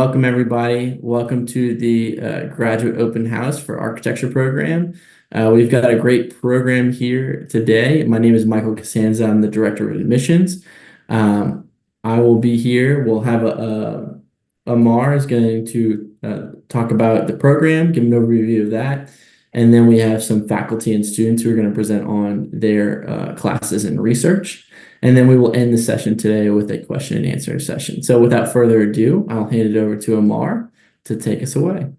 welcome everybody. Welcome to the graduate open house for architecture program. We've got a great program here today. My name is Michael Costanza. I'm the director of admissions. I will be here. We'll have Amar is going to talk about the program, give an overview of that, and then we have some faculty and students who are going to present on their classes and research. And then we will end the session today with a question and answer session. So without further ado, I'll hand it over to Amar to take us away.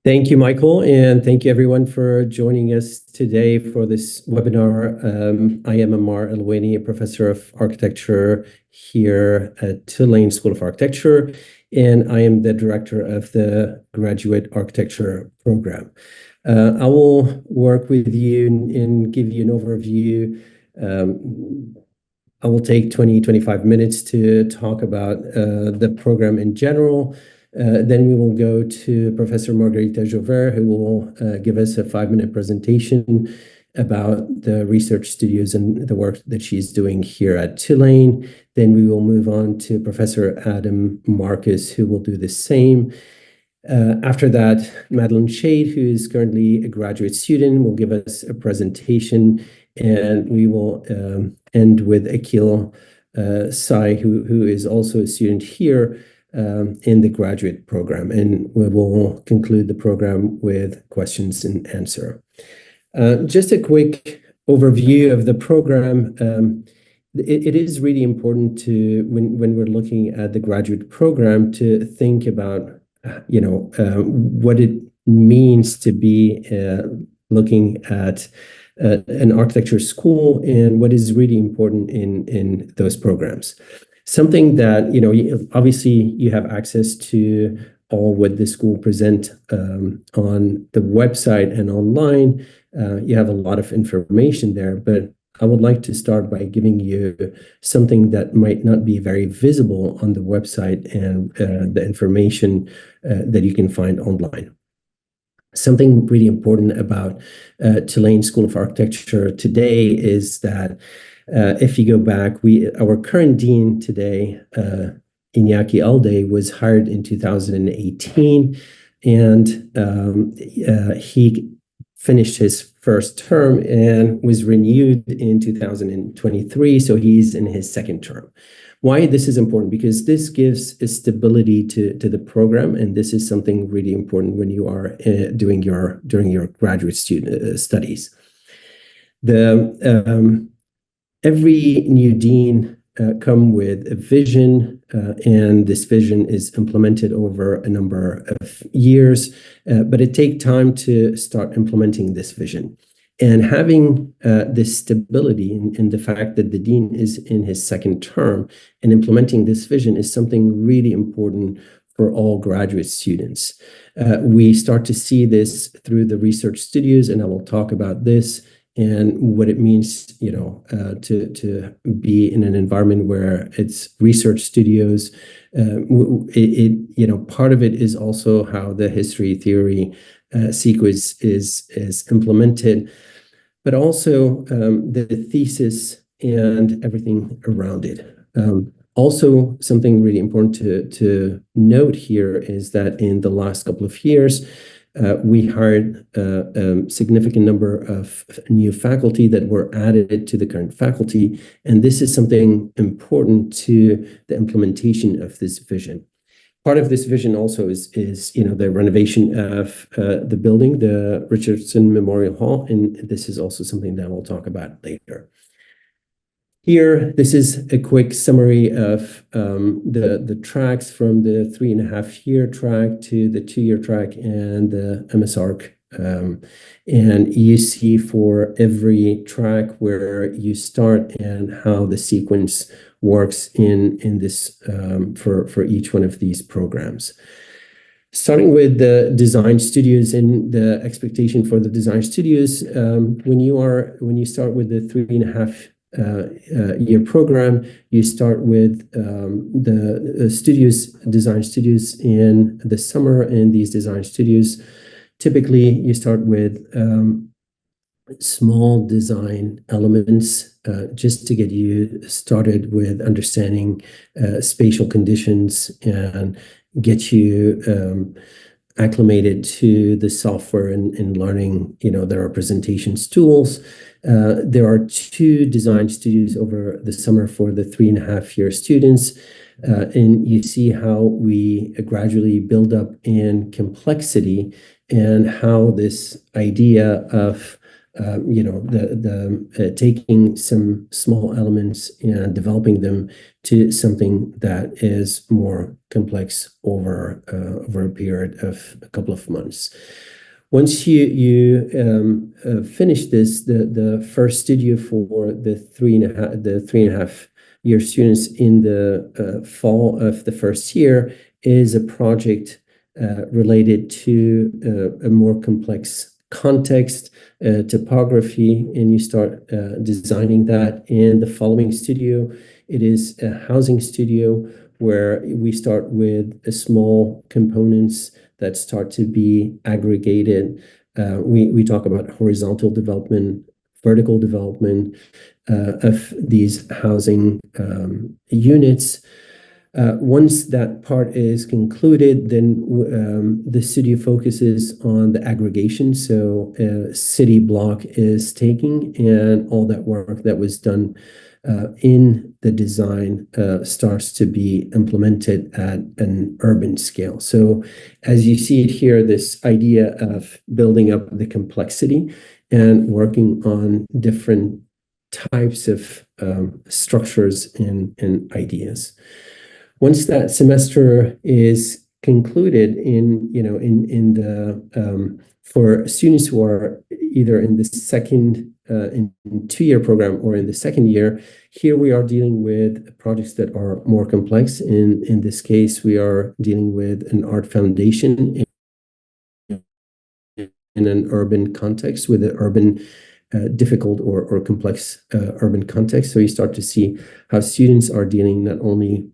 Thank you, Michael, and thank you everyone for joining us today for this webinar. I am Amar Elwaini, a professor of architecture here at Tulane School of Architecture, and I am the director of the graduate architecture program. I will work with you and give you an overview. I will take 20-25 minutes to talk about the program in general. Then we will go to Professor Margarita Jover, who will give us a 5-minute presentation about the research studios and the work that she's doing here at Tulane. Then we will move on to Professor Adam Marcus, who will do the same. After that, Madeline Shade, who is currently a graduate student, will give us a presentation, and we will end with Akil Sai, who is also a student here in the graduate program, and we will conclude the program with questions and answer. Just a quick overview of the program. It is really important to, when we're looking at the graduate program, to think about what it means to be looking at an architecture school and what is really important in those programs. Something that, obviously you have access to all what the school present on the website and online. You have a lot of information there, but I would like to start by giving you something that might not be very visible on the website and the information that you can find online. Something really important about Tulane School of Architecture today is that if you go back, our current dean today, Iñaki Alde, was hired in 2018, and he finished his first term and was renewed in 2023, so he's in his second term. Why this is important? Because this gives a stability to the program, and this is something really important when you are during your graduate student studies. Every new dean come with a vision, and this vision is implemented over a number of years, but it takes time to start implementing this vision. And having this stability and the fact that the dean is in his second term and implementing this vision is something really important for all graduate students. We start to see this through the research studios, and I will talk about this and what it means, to be in an environment where it's research studios. Part of it is also how the history theory sequence is implemented, but also the thesis and everything around it. Also, something really important to note here is that in the last couple of years, we hired a significant number of new faculty that were added to the current faculty, and this is something important to the implementation of this vision. Part of this vision also is the renovation of the building, the Richardson Memorial Hall, and this is also something that we'll talk about later. Here, this is a quick summary of the tracks from the 3.5-year track to the 2-year track and the MSArch. And you see for every track where you start and how the sequence works in this for each one of these programs. Starting with the design studios and the expectation for the design studios, when you start with the 3.5 year program, you start with the design studios in the summer, and these design studios typically you start with small design elements just to get you started with understanding spatial conditions and get you acclimated to the software and learning, there are presentations tools. There are 2 design studios over the summer for the 3.5-year students. And you see how we gradually build up in complexity and how this idea of taking some small elements and developing them to something that is more complex over a period of a couple of months. Once you finish this, the first studio for the 3.5-year students in the fall of the first year is a project related to a more complex context, topography, and you start designing that. In the following studio, it is a housing studio where we start with small components that start to be aggregated. We talk about horizontal development, vertical development of these housing units. Once that part is concluded, then the studio focuses on the aggregation. So city block is taking, and all that work that was done in the design starts to be implemented at an urban scale. So as you see it here, this idea of building up the complexity and working on different types of structures and ideas. Once that semester is concluded for students who are either in the second in 2-year program or in the second year, here we are dealing with projects that are more complex. In this case, we are dealing with an art foundation in an urban context with an urban difficult or complex urban context. So you start to see how students are dealing not only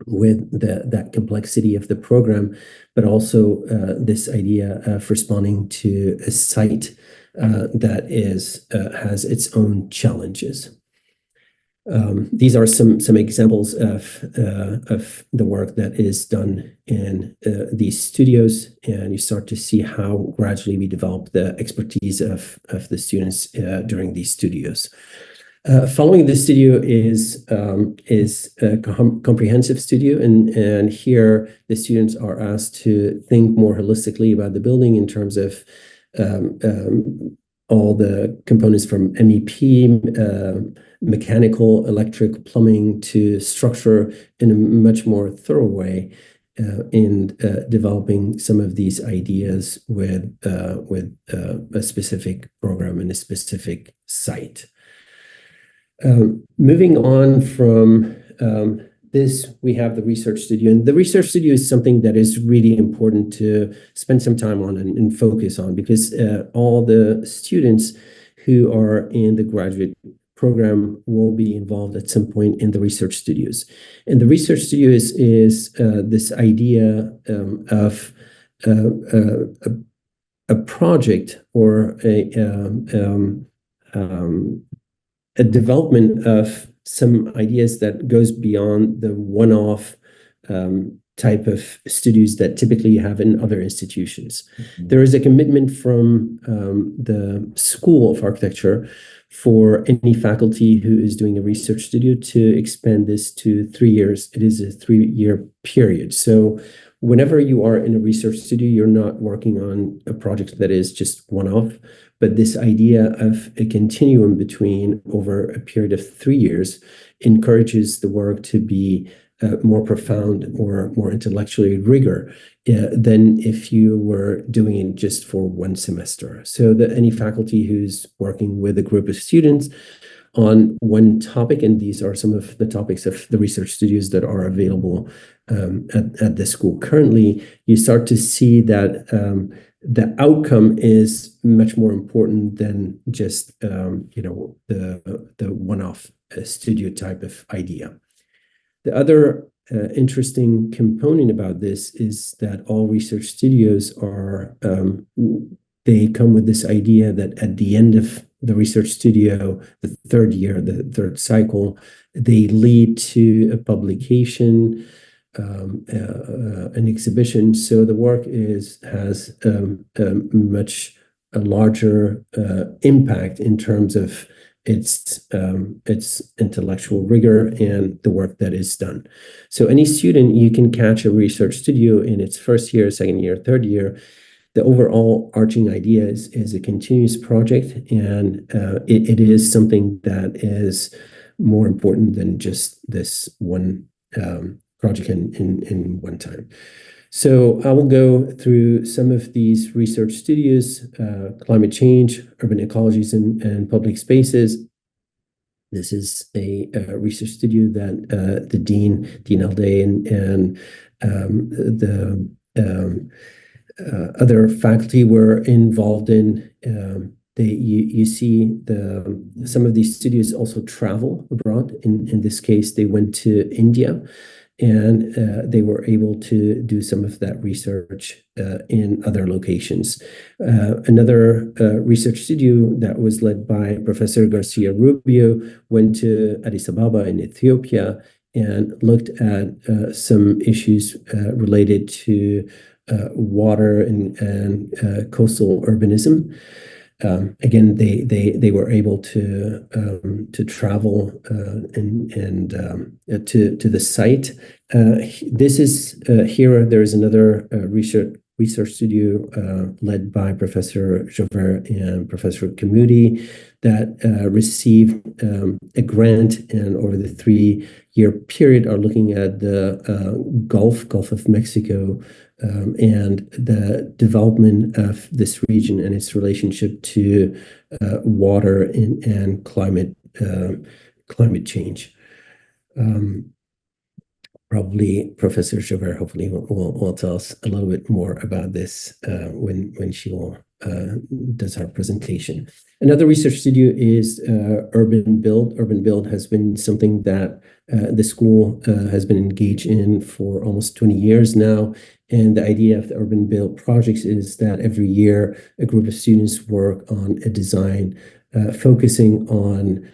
with that complexity of the program, but also this idea of responding to a site that has its own challenges. These are some examples of the work that is done in these studios, and you start to see how gradually we develop the expertise of the students during these studios. Following this studio is a comprehensive studio, and here the students are asked to think more holistically about the building in terms of all the components from MEP, mechanical, electric, plumbing to structure in a much more thorough way in developing some of these ideas with a specific program and a specific site. Moving on from this, we have the research studio. And the research studio is something that is really important to spend some time on and focus on, because all the students who are in the graduate program will be involved at some point in the research studios. And the research studio is this idea of a project or a development of some ideas that goes beyond the one-off type of studios that typically you have in other institutions. Mm-hmm. There is a commitment from the School of Architecture for any faculty who is doing a research studio to expand this to 3 years. It is a 3-year period. So whenever you are in a research studio, you're not working on a project that is just one-off, but this idea of a continuum between over a period of 3 years encourages the work to be more profound or more intellectually rigor than if you were doing it just for 1 semester. So that any faculty who's working with a group of students on one topic, and these are some of the topics of the research studios that are available at the school currently, you start to see that the outcome is much more important than just the one-off studio type of idea. The other interesting component about this is that all research studios are they come with this idea that at the end of the research studio, the 3rd year, the 3rd cycle, they lead to a publication an exhibition. So the work has much a larger impact in terms of its intellectual rigor and the work that is done. So any student, you can catch a research studio in its first year, second year, third year. The overall arching idea is a continuous project, and it is something that is more important than just this one project in one time. So I will go through some of these research studios: climate change, urban ecologies, and public spaces. This is a research studio that the Dean Alday, and the other faculty were involved in. You see some of these studios also travel abroad. In this case, they went to India, and they were able to do some of that research in other locations. Another research studio that was led by Professor Garcia Rubio went to Addis Ababa in Ethiopia and looked at some issues related to water and coastal urbanism. Again, they were able to travel and to the site. This is here. There is another research studio led by Professor Jover and Professor Kamudi that received a grant, and over the 3-year period are looking at the Gulf of Mexico, and the development of this region and its relationship to water and climate change. Probably Professor Jover hopefully will tell us a little bit more about this when she does her presentation. Another research studio is Urban Build. Urban Build has been something that the school has been engaged in for almost 20 years now. And the idea of the Urban Build projects is that every year a group of students work on a design focusing on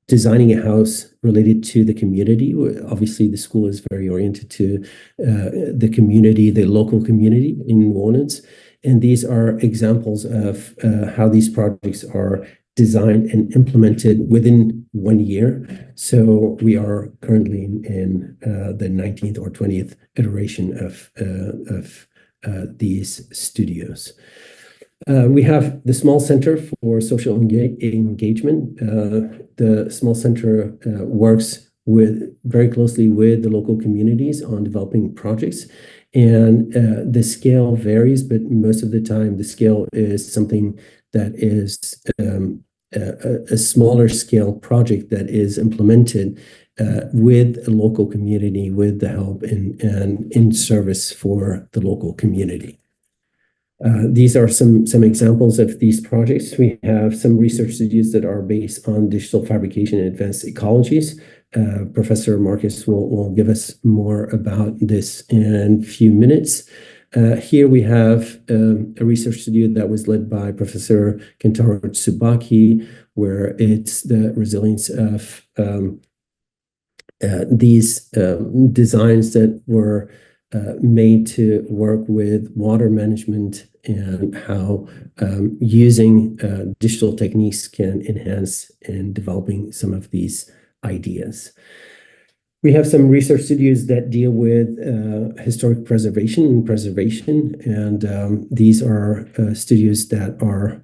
designing a house related to the community. Obviously, the school is very oriented to the community, the local community in New Orleans. And these are examples of how these projects are designed and implemented within 1 year. So we are currently in the 19th or 20th iteration of these studios. We have the Small Center for Social Engagement. The Small Center works very closely with the local communities on developing projects. And the scale varies, but most of the time the scale is something that is a smaller scale project that is implemented with a local community, with the help and in service for the local community. These are some examples of these projects. We have some research studios that are based on digital fabrication and advanced ecologies. Professor Marcus will give us more about this in a few minutes. Here we have a research studio that was led by Professor Kentaro Tsubaki, where it's the resilience of these designs that were made to work with water management and how using digital techniques can enhance in developing some of these ideas. We have some research studios that deal with historic preservation, and these are studios that are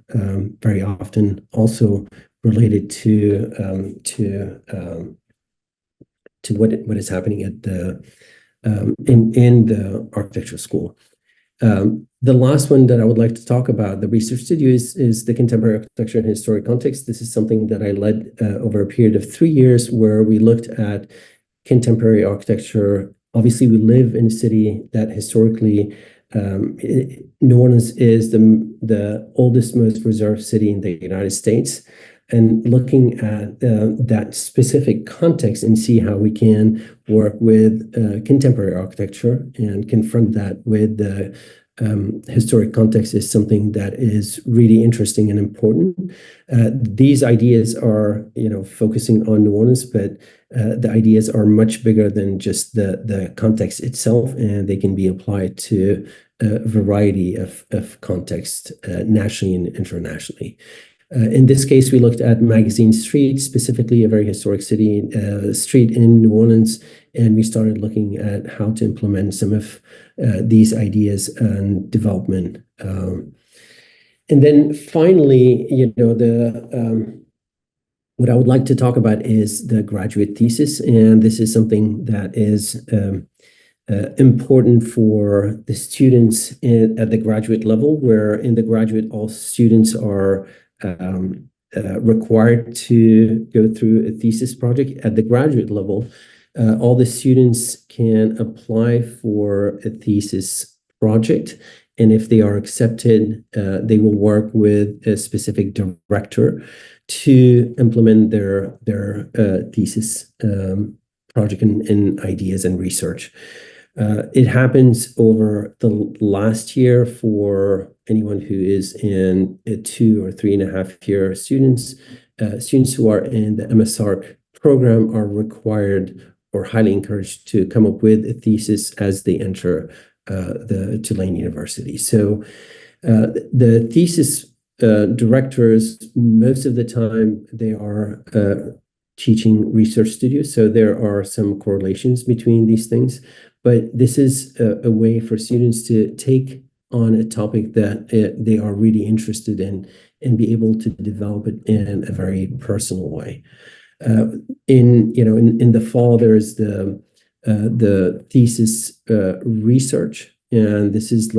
very often also related to what is happening at the in the architecture school. The last one that I would like to talk about, the research studio, is the contemporary architecture and historic context. This is something that I led over a period of 3 years, where we looked at contemporary architecture. Obviously, we live in a city that historically, New Orleans is the oldest, most reserved city in the United States. And looking at that specific context and see how we can work with contemporary architecture and confront that with the historic context is something that is really interesting and important. These ideas are, focusing on New Orleans, but the ideas are much bigger than just the context itself, and they can be applied to a variety of contexts, nationally and internationally. In this case, we looked at Magazine Street, specifically a very historic street in New Orleans, and we started looking at how to implement some of these ideas and development. And then finally, what I would like to talk about is the graduate thesis, and this is something that is important for the students at the graduate level, where in the graduate, all students are required to go through a thesis project. At the graduate level, all the students can apply for a thesis project, and if they are accepted, they will work with a specific director to implement their thesis project and ideas and research. It happens over the last year for anyone who is in a 2 or 3.5 year students. Students who are in the MSARC program are required or highly encouraged to come up with a thesis as they enter the Tulane University. So the thesis directors, most of the time, they are teaching research studios, so there are some correlations between these things. But this is a way for students to take on a topic that they are really interested in and be able to develop it in a very personal way. In the fall, there's the thesis research, and this is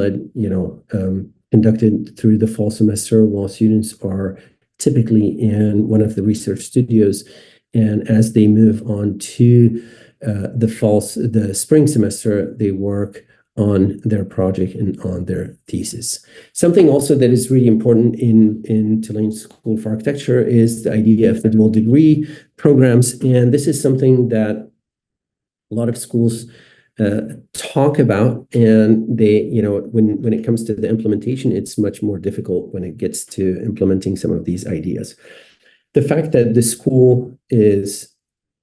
conducted through the fall semester while students are typically in one of the research studios. And as they move on to the spring semester, they work on their project and on their thesis. Something also that is really important in Tulane School of Architecture is the idea of the dual degree programs. And this is something that a lot of schools talk about, and they, when it comes to the implementation, it's much more difficult when it gets to implementing some of these ideas. The fact that the school is,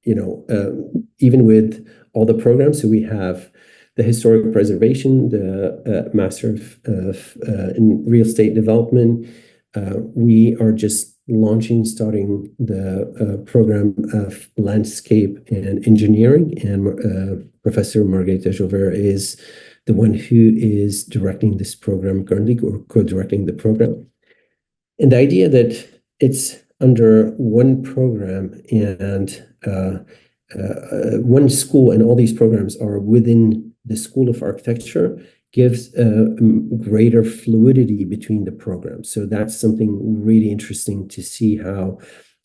even with all the programs, so we have the historic preservation, the Master in Real Estate Development. We are just starting the program of landscape and engineering, and Professor Margarita Jover is the one who is directing this program currently, or co-directing the program. And the idea that it's under one program and one school, and all these programs are within the School of Architecture, gives greater fluidity between the programs. So that's something really interesting to see how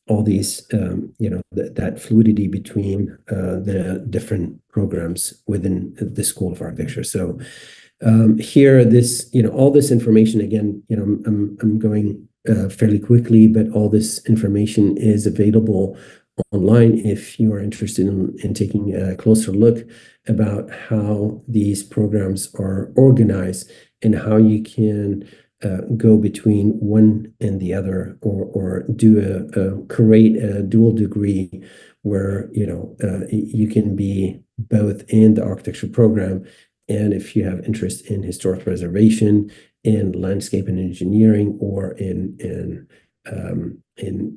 all these, that fluidity between the different programs within the School of Architecture. So here, all this information, again, I'm going fairly quickly, but all this information is available online if you are interested in taking a closer look about how these programs are organized and how you can go between one and the other, or create a dual degree where you can be both in the architecture program, and if you have interest in historic preservation, in landscape and engineering, or in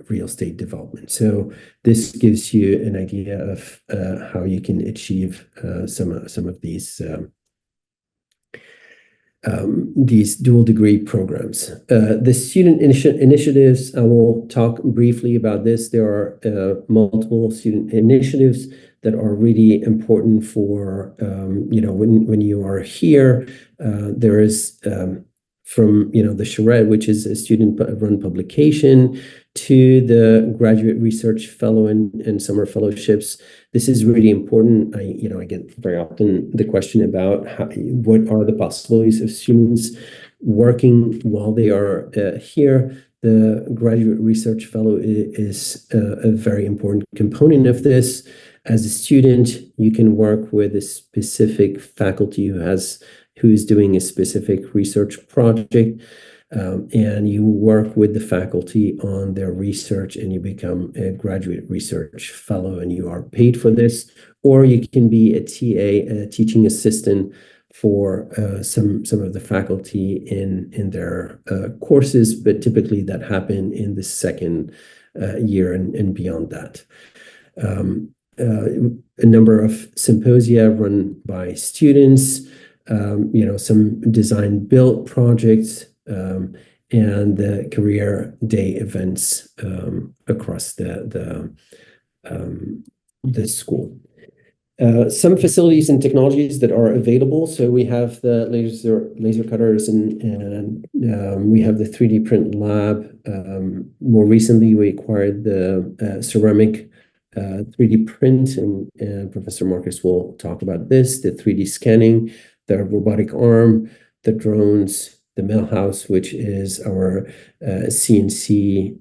real estate development. So this gives you an idea of how you can achieve some of these dual degree programs. The student initiatives, I will talk briefly about this. There are multiple student initiatives that are really important for when you are here. There is from the charrette, which is a student-run publication, to the graduate research fellow and summer fellowships. This is really important. I get very often the question about what are the possibilities of students working while they are here. The graduate research fellow is a very important component of this. As a student, you can work with a specific faculty who is doing a specific research project. and you work with the faculty on their research, and you become a graduate research fellow, and you are paid for this. Or you can be a TA, a teaching assistant for some of the faculty in their courses, but typically that happen in the second year and beyond that. A number of symposia run by students, some design build projects, and the career day events across the school. Some facilities and technologies that are available. So we have the laser cutters, and we have the 3D print lab. More recently, we acquired the ceramic 3D print, and Professor Marcus will talk about this, the 3D scanning, the robotic arm, the drones, the mill house, which is our CNC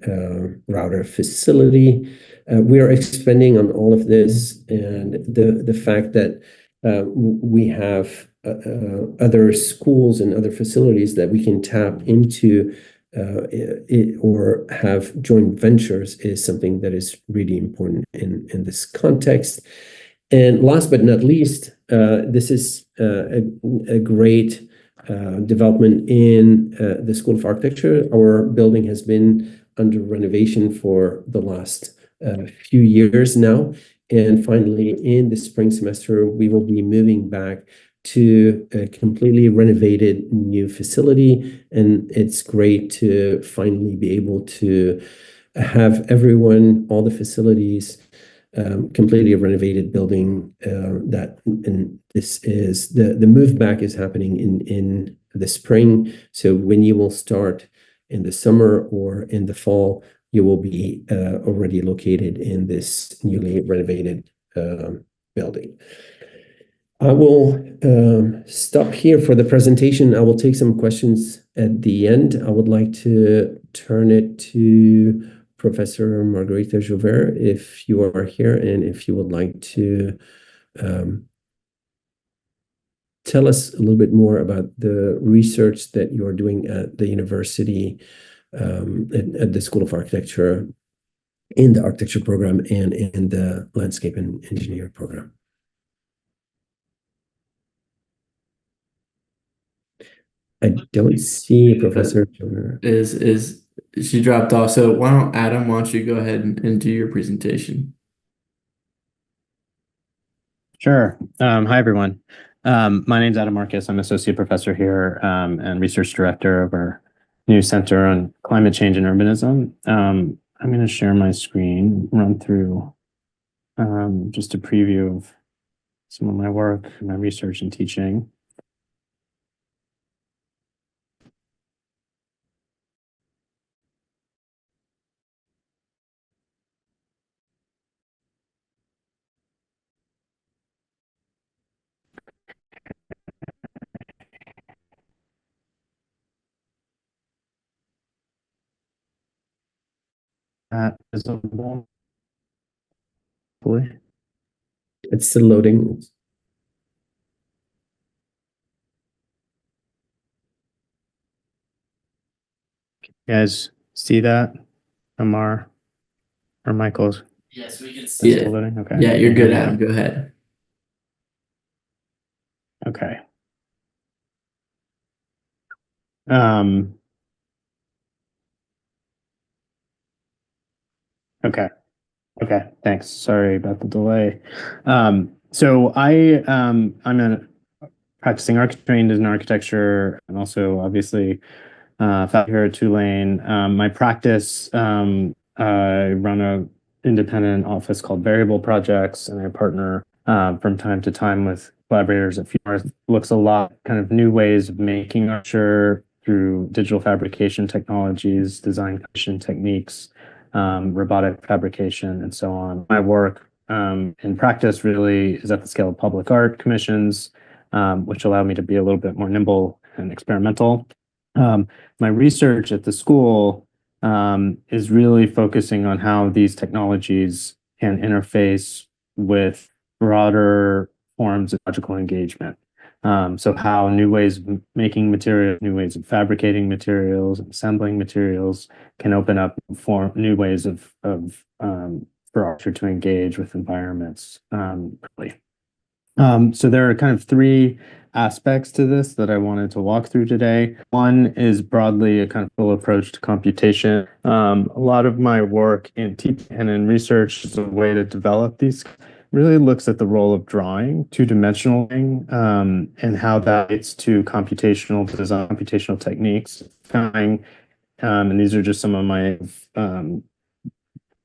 router facility. We are expanding on all of this, and the fact that we have other schools and other facilities that we can tap into or have joint ventures is something that is really important in this context. And last but not least, this is a great development in the School of Architecture. Our building has been under renovation for the last few years now. And finally, in the spring semester, we will be moving back to a completely renovated new facility. And it's great to finally be able to have everyone, all the facilities, completely renovated building. And this is the move back is happening in the spring. So when you will start in the summer or in the fall, you will be already located in this newly renovated building. I will stop here for the presentation. I will take some questions at the end. I would like to turn it to Professor Margarita Joubert, if you are here, and if you would like to tell us a little bit more about the research that you're doing at the university, at the School of Architecture, in the architecture program, and in the landscape and engineer program. I don't see Professor Joubert. Is she dropped off? So why don't you go ahead and do your presentation? Sure. Hi, everyone. My name's Adam Marcus. I'm associate professor here and research director of our new Center on Climate Change and Urbanism. I'm going to share my screen, run through just a preview of some of my work, my research and teaching. Visible. Hopefully. It's still loading. You guys see that? Amar or Michael's? Yes, we can see it. Loading? Okay. Yeah, you're good, Adam. Go ahead. Okay. Okay. Okay, thanks. Sorry about the delay. So I'm a practicing architect, trained in architecture, and also obviously faculty here at Tulane. My practice, I run a independent office called Variable Projects, and I partner from time to time with collaborators at FUAR. Looks a lot kind of new ways of making architecture through digital fabrication technologies, design commission techniques, robotic fabrication, and so on. My work in practice really is at the scale of public art commissions, which allow me to be a little bit more nimble and experimental. My research at the school is really focusing on how these technologies can interface with broader forms of logical engagement. So how new ways of making material, new ways of fabricating materials, assembling materials can open up new ways for architecture to engage with environments. Really. So there are kind of three aspects to this that I wanted to walk through today. One is broadly a kind of full approach to computation. A lot of my work in teaching and in research is a way to develop these really looks at the role of drawing, two-dimensional and how that relates to computational design, computational techniques. And these are just some of my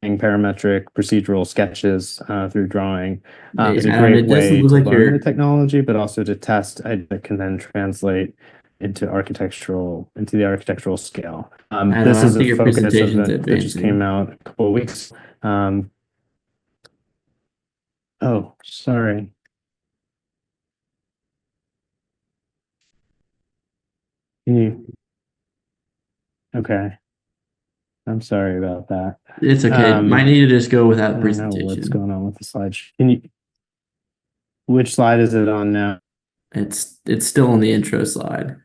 parametric procedural sketches through drawing is a great way to learn the technology, but also to test that can then translate into the architectural scale. This is a focus that just came out a couple of weeks. Oh, sorry. Okay. I'm sorry about that. It's okay. Might need to just go without presentation. I don't know what's going on with the slide. Which slide is it on now? It's still on the intro slide.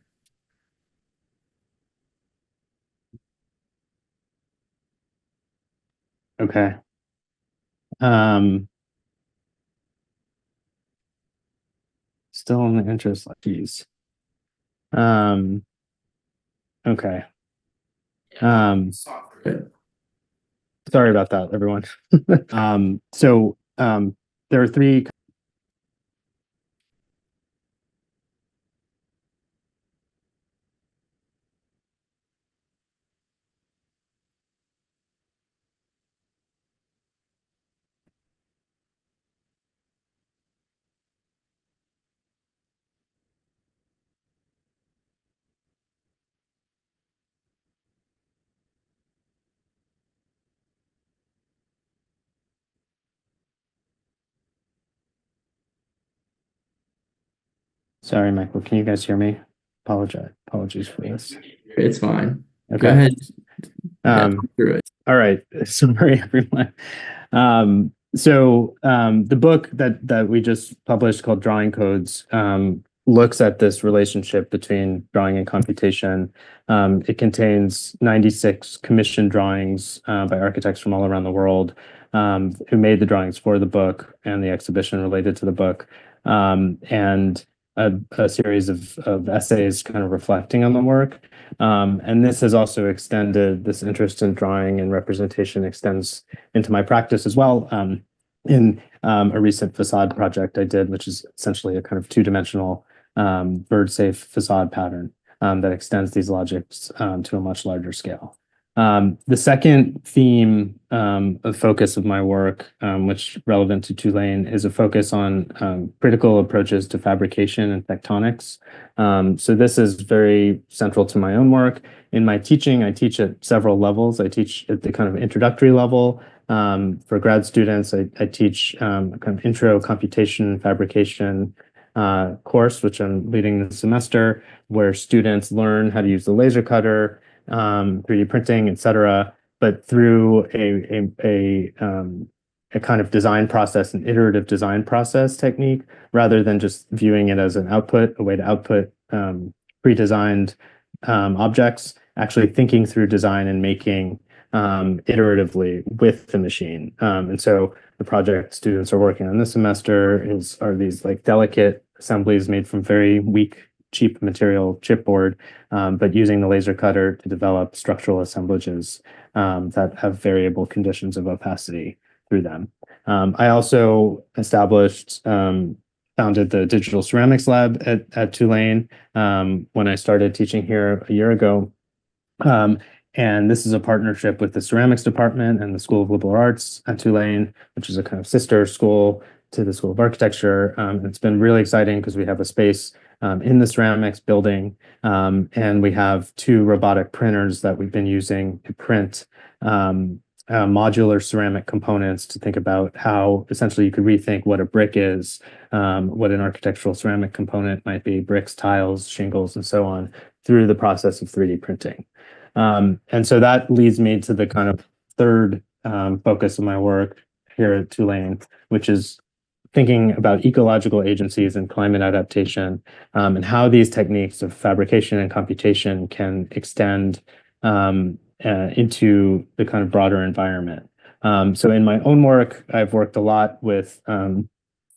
Okay. Still on the intro slide. Geez. Okay. Sorry about that, everyone. There are three. Sorry, Michael. Can you guys hear me? Apologies for this. It's fine. Okay. Go ahead. All right. Sorry, everyone. The book that we just published called Drawing Codes looks at this relationship between drawing and computation. It contains 96 commissioned drawings by architects from all around the world who made the drawings for the book and the exhibition related to the book. And a series of essays kind of reflecting on the work. And this has also extended, this interest in drawing and representation extends into my practice as well. In a recent facade project I did, which is essentially a kind of two-dimensional bird-safe facade pattern that extends these logics to a much larger scale. The second theme of focus of my work, which is relevant to Tulane, is a focus on critical approaches to fabrication and tectonics. So this is very central to my own work. In my teaching, I teach at several levels. I teach at the kind of introductory level. For grad students, I teach a kind of intro computation fabrication course, which I'm leading this semester, where students learn how to use the laser cutter, 3D printing, etc., but through a kind of design process, an iterative design process technique, rather than just viewing it as an output, a way to output pre-designed objects, actually thinking through design and making iteratively with the machine. And so the project students are working on this semester are these like delicate assemblies made from very weak, cheap material chipboard, but using the laser cutter to develop structural assemblages that have variable conditions of opacity through them. I also founded the Digital Ceramics Lab at Tulane when I started teaching here a year ago. And this is a partnership with the ceramics department and the School of Liberal Arts at Tulane, which is a kind of sister school to the School of Architecture. It's been really exciting because we have a space in the ceramics building, and we have 2 robotic printers that we've been using to print modular ceramic components to think about how essentially you could rethink what a brick is, what an architectural ceramic component might be, bricks, tiles, shingles, and so on, through the process of 3D printing. And so that leads me to the kind of third focus of my work here at Tulane, which is thinking about ecological agencies and climate adaptation, and how these techniques of fabrication and computation can extend into the kind of broader environment. So in my own work, I've worked a lot with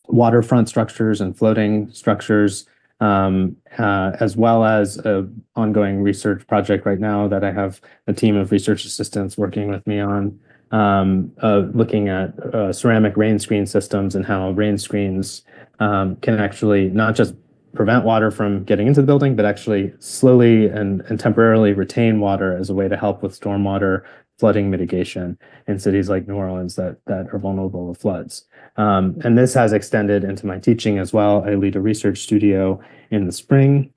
waterfront structures and floating structures, as well as an ongoing research project right now that I have a team of research assistants working with me on, looking at ceramic rain screen systems and how rain screens can actually not just prevent water from getting into the building, but actually slowly and temporarily retain water as a way to help with stormwater flooding mitigation in cities like New Orleans that are vulnerable to floods. And this has extended into my teaching as well. I lead a research studio in the spring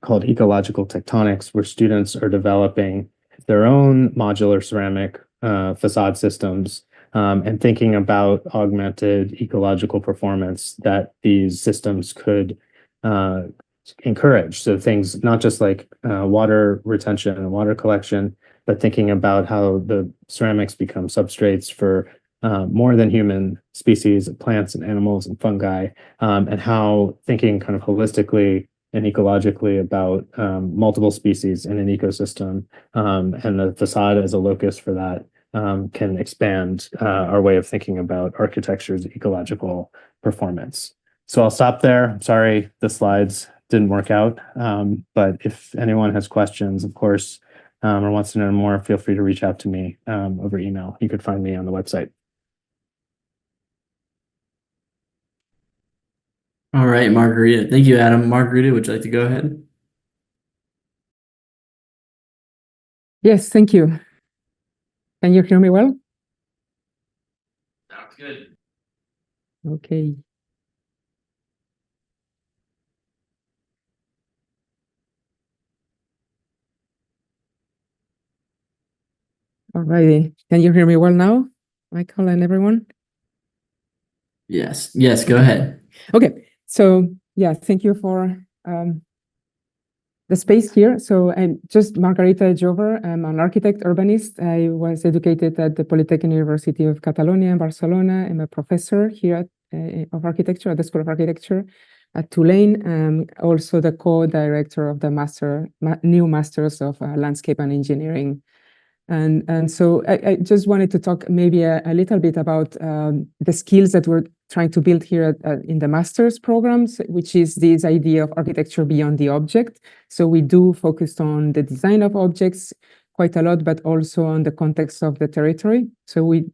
called Ecological Tectonics, where students are developing their own modular ceramic facade systems, and thinking about augmented ecological performance that these systems could encourage. So things not just like water retention and water collection, but thinking about how the ceramics become substrates for more than human species of plants and animals and fungi, and how thinking kind of holistically and ecologically about multiple species in an ecosystem, and the facade as a locus for that, can expand our way of thinking about architecture's ecological performance. So I'll stop there. I'm sorry the slides didn't work out, but if anyone has questions, of course, or wants to know more, feel free to reach out to me over email. You could find me on the website. All right, Margarita. Thank you, Adam. Margarita, would you like to go ahead? Yes, thank you. Can you hear me well? Sounds good. Okay. All righty. Can you hear me well now, Michael and everyone? Yes. Yes, go ahead. Okay. So yeah, thank you for the space here. So I'm just Margarita Jover. I'm an architect urbanist. I was educated at the Polytechnic University of Catalonia in Barcelona. I'm a professor here of architecture at the School of Architecture at Tulane. I'm also the co-director of the new Masters of Landscape and Engineering. And so I just wanted to talk maybe a little bit about the skills that we're trying to build here in the master's programs, which is this idea of architecture beyond the object. So we do focus on the design of objects quite a lot, but also on the context of the territory. So we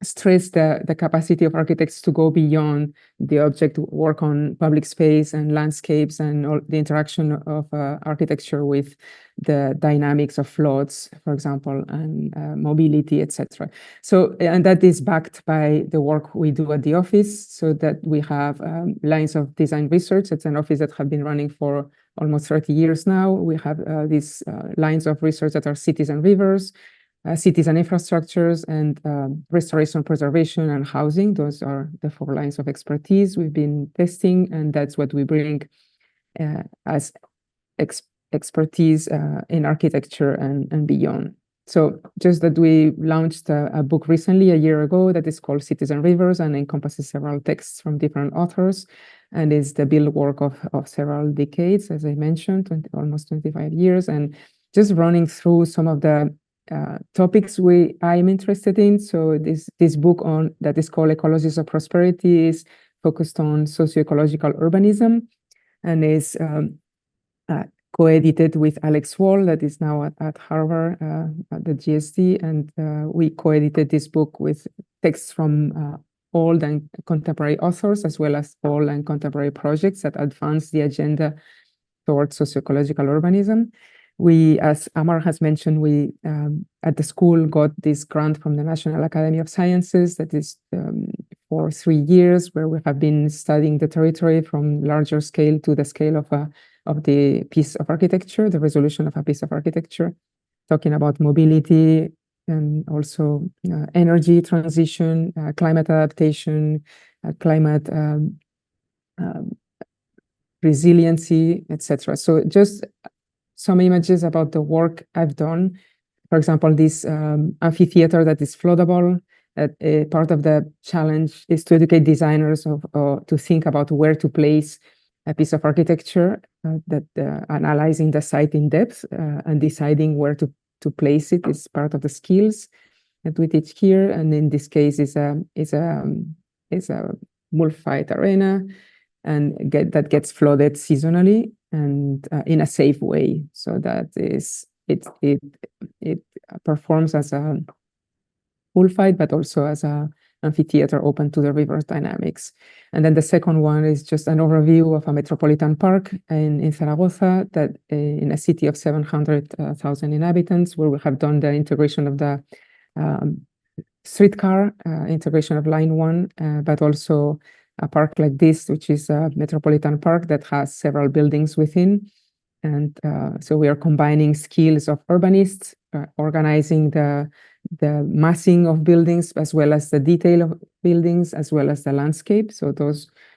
stress the capacity of architects to go beyond the object, work on public space and landscapes and all the interaction of architecture with the dynamics of floods, for example, and mobility, etc. So, and that is backed by the work we do at the office, so that we have lines of design research. It's an office that have been running for almost 30 years now. We have these lines of research that are cities and rivers, cities and infrastructures, and restoration, preservation, and housing. Those are the 4 lines of expertise we've been testing, and that's what we bring as expertise in architecture and beyond. So just that we launched a book recently, a year ago, that is called Cities and Rivers, and encompasses several texts from different authors, and is the build work of several decades, as I mentioned, almost 25 years, and just running through some of the topics I'm interested in. So this book that is called Ecologies of Prosperity is focused on socio-ecological urbanism, and is co-edited with Alex Wall, that is now at Harvard at the GSD, and we co-edited this book with texts from old and contemporary authors, as well as old and contemporary projects that advance the agenda towards socio-ecological urbanism. We, as Amar has mentioned, we at the school got this grant from the National Academy of Sciences that is for 3 years, where we have been studying the territory from larger scale to the scale of the piece of architecture, the resolution of a piece of architecture, talking about mobility and also energy transition, climate adaptation, climate resiliency, etc. So just some images about the work I've done. For example, this amphitheater that is floodable, a part of the challenge is to educate designers to think about where to place a piece of architecture, analyzing the site in depth and deciding where to place it is part of the skills that we teach here. And in this case, is a bullfight arena, and that gets flooded seasonally and in a safe way. So that it performs as a bullfight, but also as a amphitheater open to the river dynamics. And then the second one is just an overview of a metropolitan park in Zaragoza, that in a city of 700,000 inhabitants, where we have done the integration of the streetcar, integration of line 1, but also a park like this, which is a metropolitan park that has several buildings within. And so we are combining skills of urbanists, organizing the massing of buildings, as well as the detail of buildings, as well as the landscape. So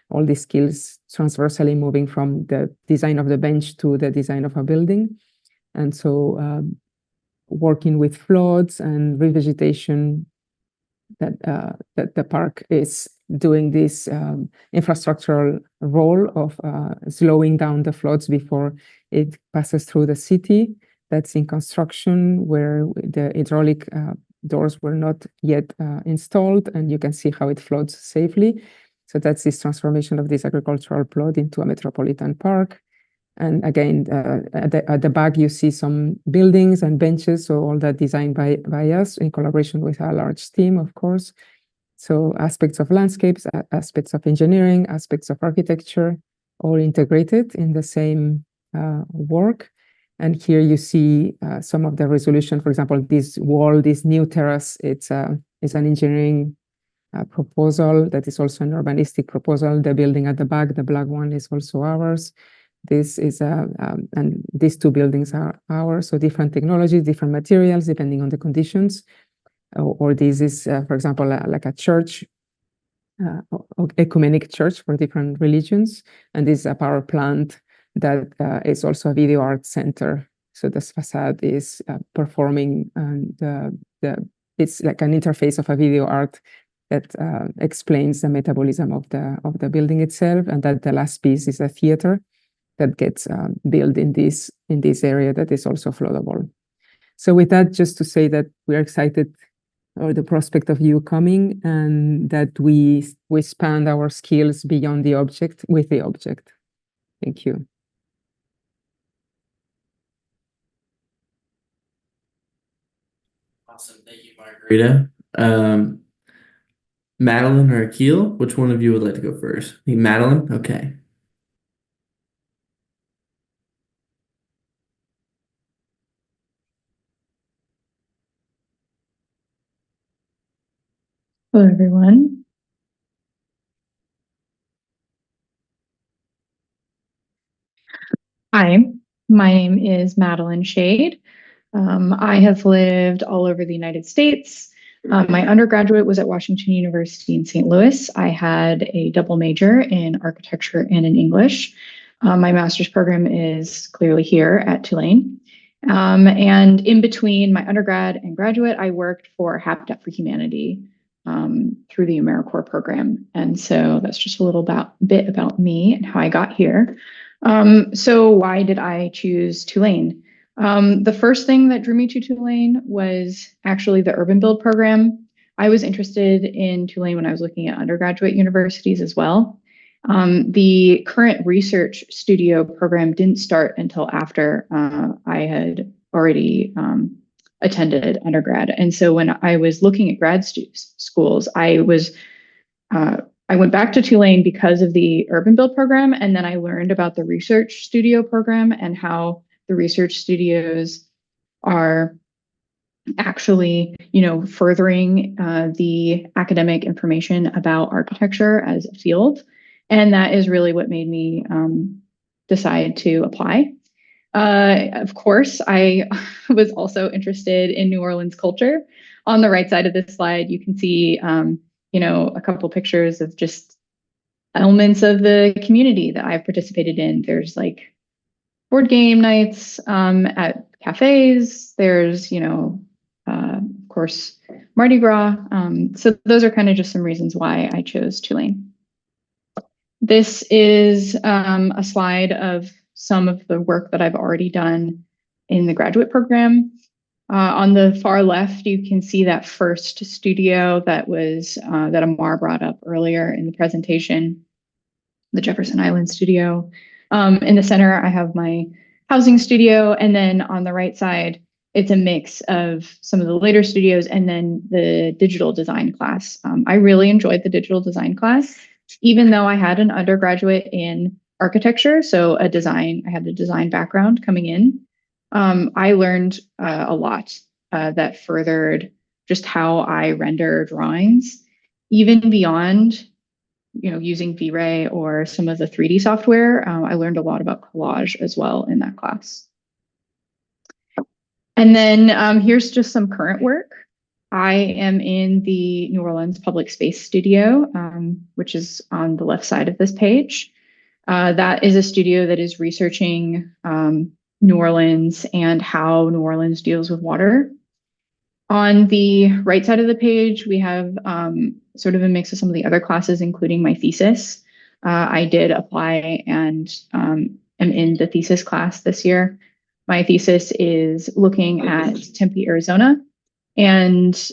all these skills transversally moving from the design of the bench to the design of a building. And so working with floods and revegetation, that the park is doing this infrastructural role of slowing down the floods before it passes through the city. That's in construction, where the hydraulic doors were not yet installed, and you can see how it floods safely. So that's this transformation of this agricultural plot into a metropolitan park. And again, at the back, you see some buildings and benches, so all that designed by us in collaboration with a large team, of course. So aspects of landscapes, aspects of engineering, aspects of architecture, all integrated in the same work. And here you see some of the resolution. For example, this wall, this new terrace, it's an engineering proposal that is also an urbanistic proposal. The building at the back, the black one, is also ours. This is and these two buildings are ours. So different technologies, different materials, depending on the conditions. Or this is, for example, like a church, ecumenic church for different religions. And this is a power plant that is also a video art center. So this facade is performing, and it's like an interface of a video art that explains the metabolism of the building itself, and that the last piece is a theater that gets built in this area that is also floodable. So with that, just to say that we're excited, or the prospect of you coming, and that we expand our skills beyond the object with the object. Thank you. Awesome. Thank you, Margarita. Madeline or Akil, which one of you would like to go first? Madeline? Okay. Hello, everyone. Hi, my name is Madeline Shade. I have lived all over the United States. My undergraduate was at Washington University in St. Louis. I had a double major in architecture and in English. My master's program is clearly here at Tulane. And in between my undergrad and graduate, I worked for Habitat for Humanity through the AmeriCorps program. And so that's just a little bit about me and how I got here. So why did I choose Tulane? The first thing that drew me to Tulane was actually the Urban Build program. I was interested in Tulane when I was looking at undergraduate universities as well. The current research studio program didn't start until after I had already attended undergrad. And so when I was looking at grad schools, I went back to Tulane because of the Urban Build program, and then I learned about the research studio program and how the research studios are actually, furthering the academic information about architecture as a field. And that is really what made me decide to apply. Of course, I was also interested in New Orleans culture. On the right side of this slide, you can see, a couple pictures of just elements of the community that I've participated in. There's like board game nights at cafes. There's, of course, Mardi Gras. So those are kind of just some reasons why I chose Tulane. This is a slide of some of the work that I've already done in the graduate program. On the far left, you can see that first studio that was that Amar brought up earlier in the presentation, the Jefferson Island studio. In the center, I have my housing studio, and then on the right side, it's a mix of some of the later studios and then the digital design class. I really enjoyed the digital design class, even though I had an undergraduate in architecture, so I had a design background coming in. I learned a lot that furthered just how I render drawings, even beyond using V-Ray or some of the 3D software. I learned a lot about collage as well in that class. And then here's just some current work. I am in the New Orleans Public Space Studio, which is on the left side of this page. That is a studio that is researching New Orleans and how New Orleans deals with water. On the right side of the page, we have sort of a mix of some of the other classes, including my thesis. I did apply and am in the thesis class this year. My thesis is looking at Tempe, Arizona, and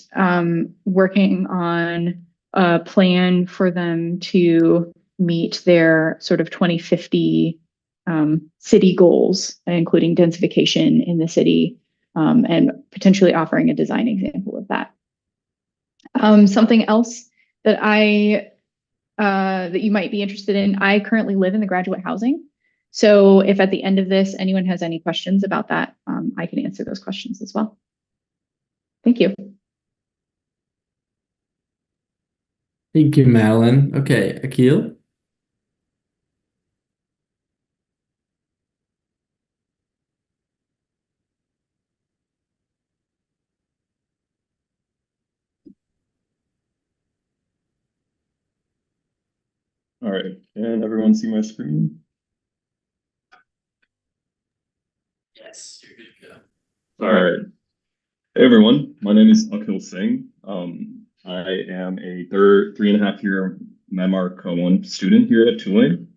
working on a plan for them to meet their sort of 2050 city goals, including densification in the city, and potentially offering a design example of that. Something else that that you might be interested in, I currently live in the graduate housing. So if at the end of this, anyone has any questions about that, I can answer those questions as well. Thank you. Thank you, Madeline. Okay, Akil. All right, can everyone see my screen? Yes, you're good to go. All right. Hey everyone, my name is Akil Singh. I am a 3.5 year MEMAR Co-1 student here at Tulane.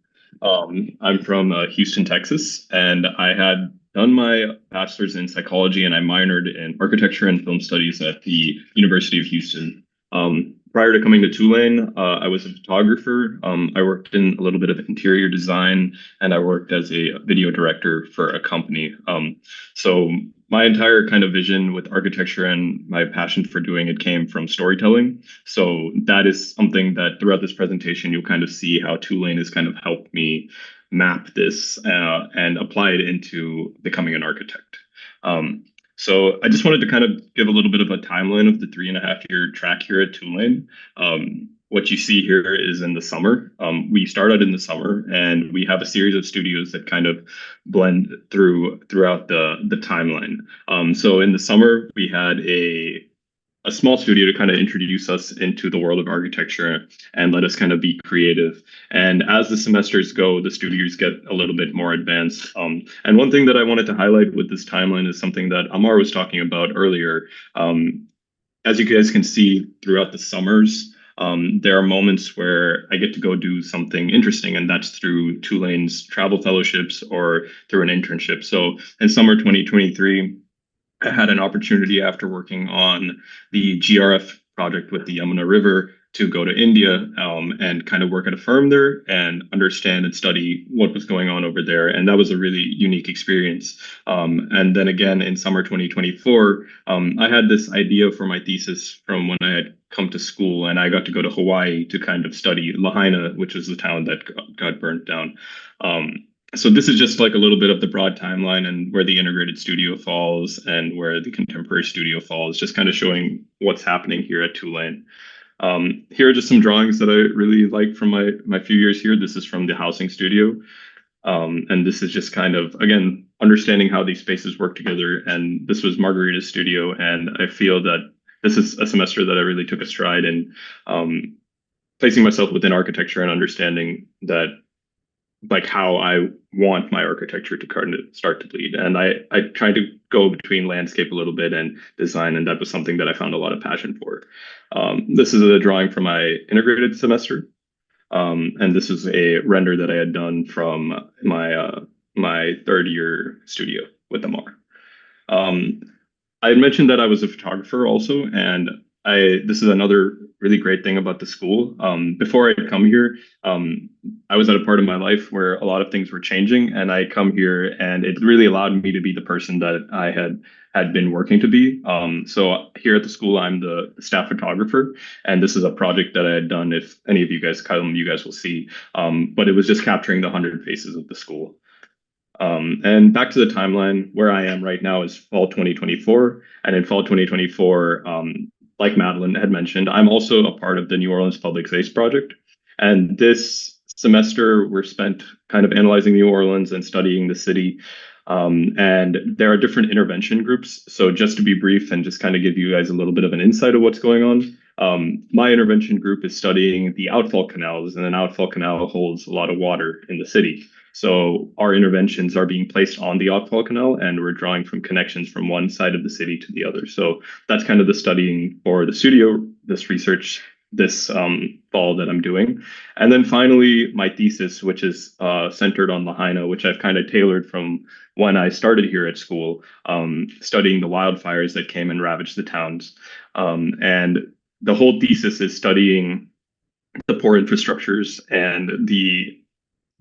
I'm from Houston, Texas, and I had done my bachelor's in psychology and I minored in architecture and film studies at the University of Houston. Prior to coming to Tulane, I was a photographer. I worked in a little bit of interior design and I worked as a video director for a company. So my entire kind of vision with architecture and my passion for doing it came from storytelling. So that is something that throughout this presentation, you'll kind of see how Tulane has kind of helped me map this and apply it into becoming an architect. So I just wanted to kind of give a little bit of a timeline of the 3.5 year track here at Tulane. What you see here is in the summer. We start out in the summer and we have a series of studios that kind of blend throughout the timeline. So in the summer, we had a small studio to kind of introduce us into the world of architecture and let us kind of be creative. And as the semesters go, the studios get a little bit more advanced. And one thing that I wanted to highlight with this timeline is something that Amar was talking about earlier. As you guys can see throughout the summers, there are moments where I get to go do something interesting, and that's through Tulane's travel fellowships or through an internship. So in summer 2023, I had an opportunity after working on the GRF project with the Yamuna River to go to India and kind of work at a firm there and understand and study what was going on over there. And that was a really unique experience. And then again, in summer 2024, I had this idea for my thesis from when I had come to school, and I got to go to Hawaii to kind of study Lahaina, which is the town that got burnt down. So this is just like a little bit of the broad timeline and where the integrated studio falls and where the contemporary studio falls, just kind of showing what's happening here at Tulane. Here are just some drawings that I really like from my few years here. This is from the housing studio. And this is just kind of, again, understanding how these spaces work together. And this was Margarita's studio. And I feel that this is a semester that I really took a stride in placing myself within architecture and understanding that like how I want my architecture to kind of start to bleed. And I tried to go between landscape a little bit and design, and that was something that I found a lot of passion for. This is a drawing from my integrated semester, and this is a render that I had done from my third year studio with MR. I had mentioned that I was a photographer also, and this is another really great thing about the school. Before I come here, I was at a part of my life where a lot of things were changing, and I come here, and it really allowed me to be the person that I had been working to be. So here at the school, I'm the staff photographer, and this is a project that I had done. If any of you guys come, you guys will see. But it was just capturing the 100 faces of the school. And back to the timeline, where I am right now is fall 2024. And in fall 2024, like Madeline had mentioned, I'm also a part of the New Orleans Public Space Project. And this semester, we're spent kind of analyzing New Orleans and studying the city. And there are different intervention groups. So just to be brief and just kind of give you guys a little bit of an insight of what's going on. My intervention group is studying the outfall canals, and an outfall canal holds a lot of water in the city. So our interventions are being placed on the outfall canal, and we're drawing from connections from one side of the city to the other. So that's kind of the studying for the studio, this research, this fall that I'm doing. And then finally, my thesis, which is centered on Lahaina, which I've kind of tailored from when I started here at school, studying the wildfires that came and ravaged the towns. And the whole thesis is studying the poor infrastructures and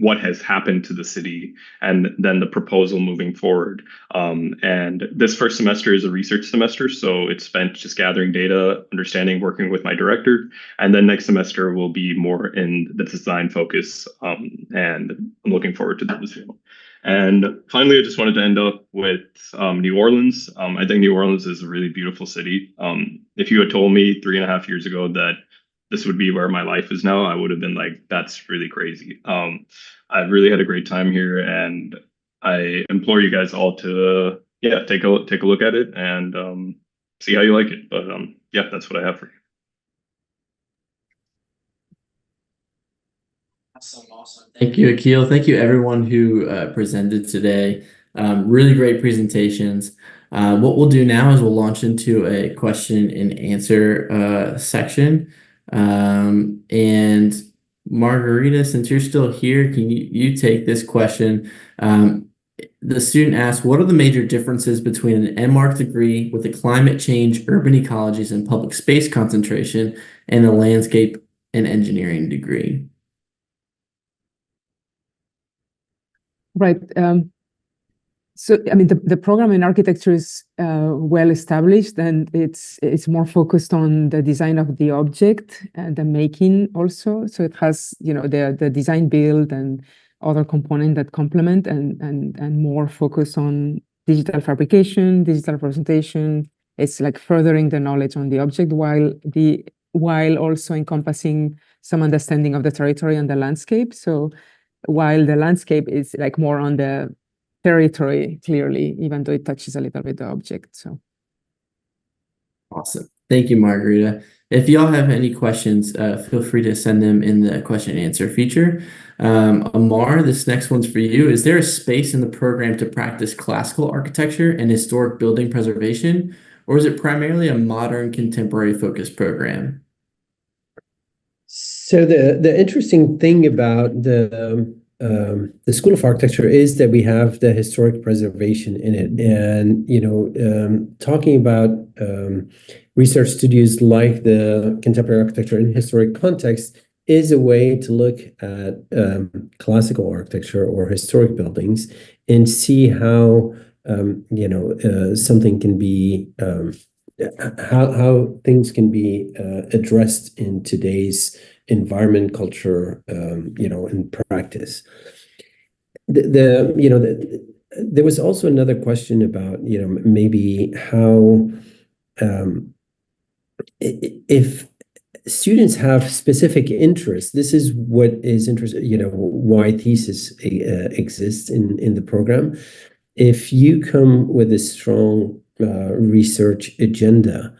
what has happened to the city, and then the proposal moving forward. And this first semester is a research semester, so it's spent just gathering data, understanding, working with my director. And then next semester will be more in the design focus, and I'm looking forward to that as well. And finally, I just wanted to end up with New Orleans. I think New Orleans is a really beautiful city. If you had told me 3.5 years ago that this would be where my life is now, I would have been like, that's really crazy. I've really had a great time here, and I implore you guys all to take a look at it and see how you like it. But yeah, that's what I have for you. Awesome. Thank you, Akil. Thank you, everyone who presented today. Really great presentations. What we'll do now is we'll launch into a question and answer section. And Margarita, since you're still here, can you take this question? The student asked, what are the major differences between an MArch degree with a climate change, urban ecologies, and public space concentration and a landscape and engineering degree? Right. So, I mean, the program in architecture is well established, and it's more focused on the design of the object and the making also. So it has, the design build and other components that complement, and more focus on digital fabrication, digital representation. It's like furthering the knowledge on the object while also encompassing some understanding of the territory and the landscape. So while the landscape is like more on the territory, clearly, even though it touches a little bit the object. So awesome. Thank you, Margarita. If y'all have any questions, feel free to send them in the question and answer feature. Amar, this next one's for you. Is there a space in the program to practice classical architecture and historic building preservation, or is it primarily a modern contemporary focused program? So the interesting thing about the School of Architecture is that we have the historic preservation in it, and talking about research studios like the contemporary architecture in historic context is a way to look at classical architecture or historic buildings and see how something can be how things can be addressed in today's environment, culture, and practice. There was also another question about, maybe how if students have specific interests, this is what is interesting, why thesis exists in the program. If you come with a strong research agenda,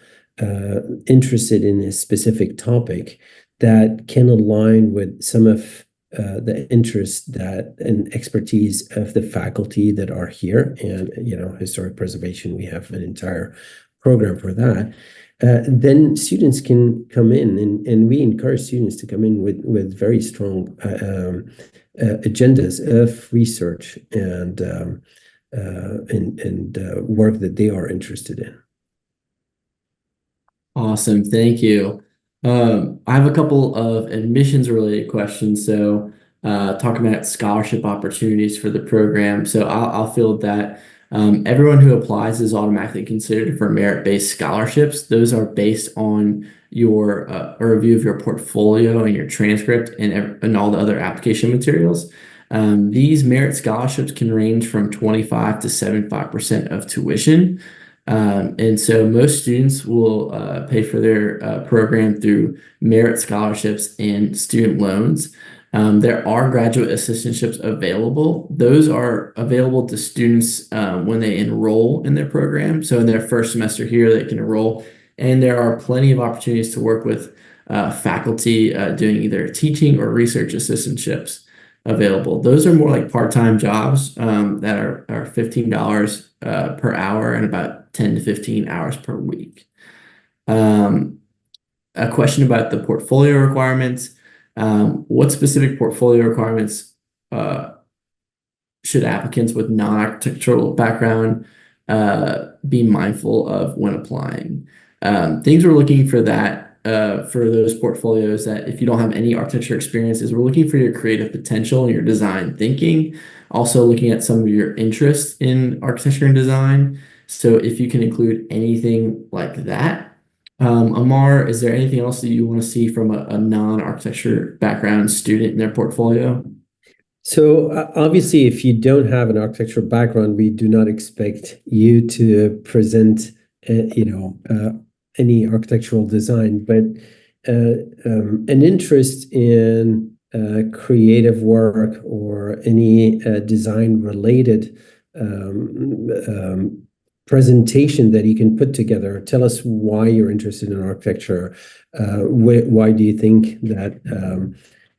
interested in a specific topic that can align with some of the interest that and expertise of the faculty that are here. And, historic preservation, we have an entire program for that. Then students can come in, and we encourage students to come in with very strong agendas of research and work that they are interested in. Awesome, thank you. I have a couple of admissions related questions. So talking about scholarship opportunities for the program. So I'll field that. Everyone who applies is automatically considered for merit-based scholarships. Those are based on your a review of your portfolio and your transcript and all the other application materials. These merit scholarships can range from 25 to 75% of tuition. And so most students will pay for their program through merit scholarships and student loans. There are graduate assistantships available. Those are available to students when they enroll in their program. So in their first semester here, they can enroll. And there are plenty of opportunities to work with faculty doing either teaching or research assistantships available. Those are more like part-time jobs that are $15 per hour and about 10 to 15 hours per week. A question about the portfolio requirements. What specific portfolio requirements should applicants with non-architectural background be mindful of when applying? Things we're looking for that for those portfolios, that if you don't have any architecture experience, is we're looking for your creative potential and your design thinking. Also looking at some of your interests in architecture and design. So if you can include anything like that. Amar, is there anything else that you want to see from a non-architecture background student in their portfolio? So obviously, if you don't have an architectural background, we do not expect you to present, any architectural design, but an interest in creative work or any design-related presentation that you can put together. Tell us why you're interested in architecture. Why do you think that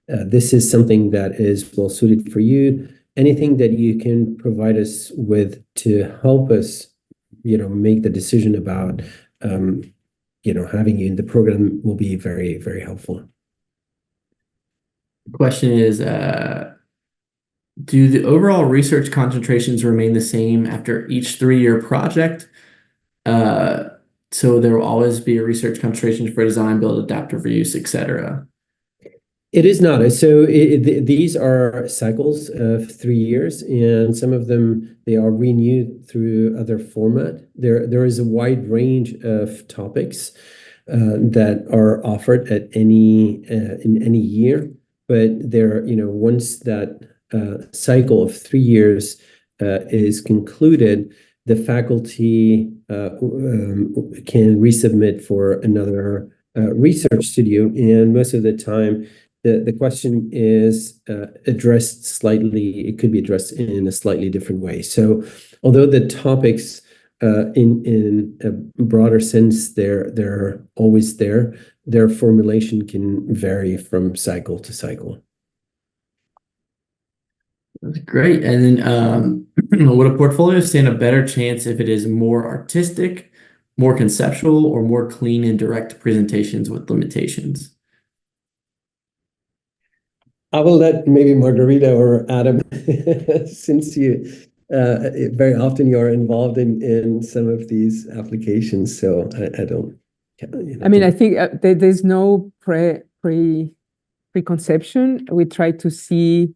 this is something that is well suited for you? Anything that you can provide us with to help us, make the decision about, having you in the program will be very, very helpful. The question is, do the overall research concentrations remain the same after each 3-year project? So there will always be a research concentration for design, build, adaptive reuse, etc. It is not. So these are cycles of 3 years, and some of them, they are renewed through other format. There is a wide range of topics that are offered at in any year, but there, once that cycle of 3 years is concluded, the faculty can resubmit for another research studio, and most of the time the question is addressed slightly. It could be addressed in a slightly different way. So although the topics in a broader sense, they're always there, their formulation can vary from cycle to cycle. That's great. And then would a portfolio stand a better chance if it is more artistic, more conceptual, or more clean and direct presentations with limitations? I will let maybe Margarita or Adam, since you very often you are involved in some of these applications, so I don't. I mean, I think there's no preconception. We try to see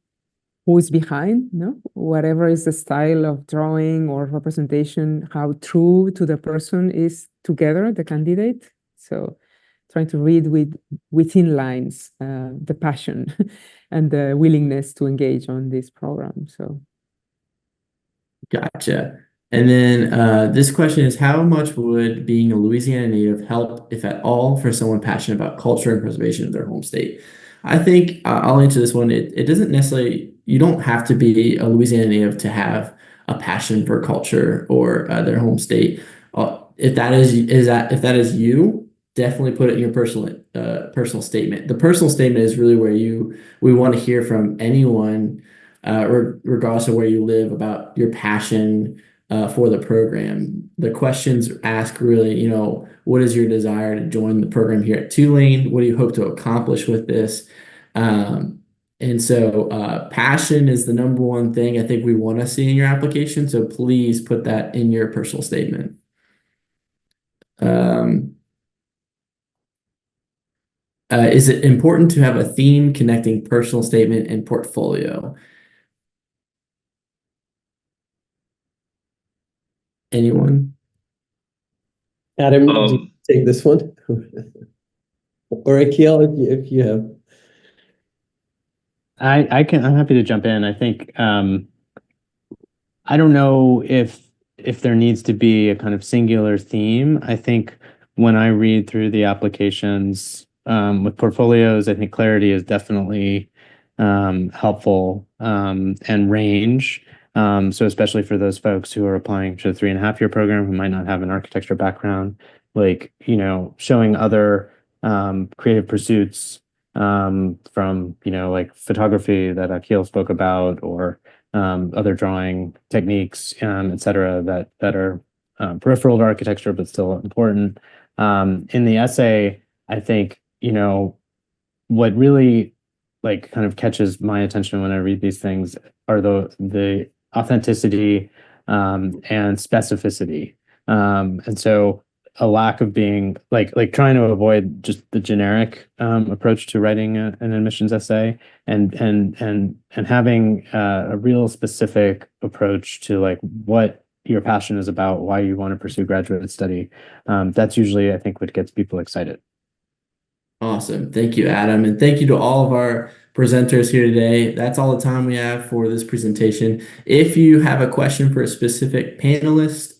who's behind, whatever is the style of drawing or representation, how true to the person is together, the candidate. So trying to read within lines the passion and the willingness to engage on this program. So Gotcha. And then this question is, how much would being a Louisiana native help, if at all, for someone passionate about culture and preservation of their home state? I think I'll answer this one. It doesn't necessarily, you don't have to be a Louisiana native to have a passion for culture or their home state. If that is you, definitely put it in your personal statement. The personal statement is really where we want to hear from anyone, regardless of where you live, about your passion for the program. The questions ask really, what is your desire to join the program here at Tulane? What do you hope to accomplish with this? And so passion is the number one thing I think we want to see in your application. So please put that in your personal statement. Is it important to have a theme connecting personal statement and portfolio? Anyone? Adam, do you take this one? Or Akil, if you have. I'm happy to jump in. I think I don't know if there needs to be a kind of singular theme. I think when I read through the applications with portfolios, I think clarity is definitely helpful, and range. So especially for those folks who are applying to a 3.5-year program who might not have an architecture background, like, showing other creative pursuits from, like photography that Akil spoke about, or other drawing techniques, et cetera, that are peripheral to architecture, but still important. In the essay, I think, what really like kind of catches my attention when I read these things are the authenticity and specificity. And so a lack of being like trying to avoid just the generic approach to writing an admissions essay, and having a real specific approach to like what your passion is about, why you want to pursue graduate study. That's usually, I think, what gets people excited. Awesome. Thank you, Adam. And thank you to all of our presenters here today. That's all the time we have for this presentation. If you have a question for a specific panelist,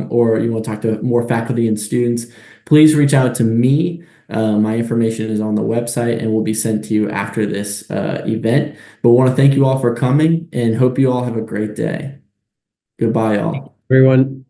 or you want to talk to more faculty and students, please reach out to me. My information is on the website and will be sent to you after this event. But want to thank you all for coming and hope you all have a great day. Goodbye, all. Everyone.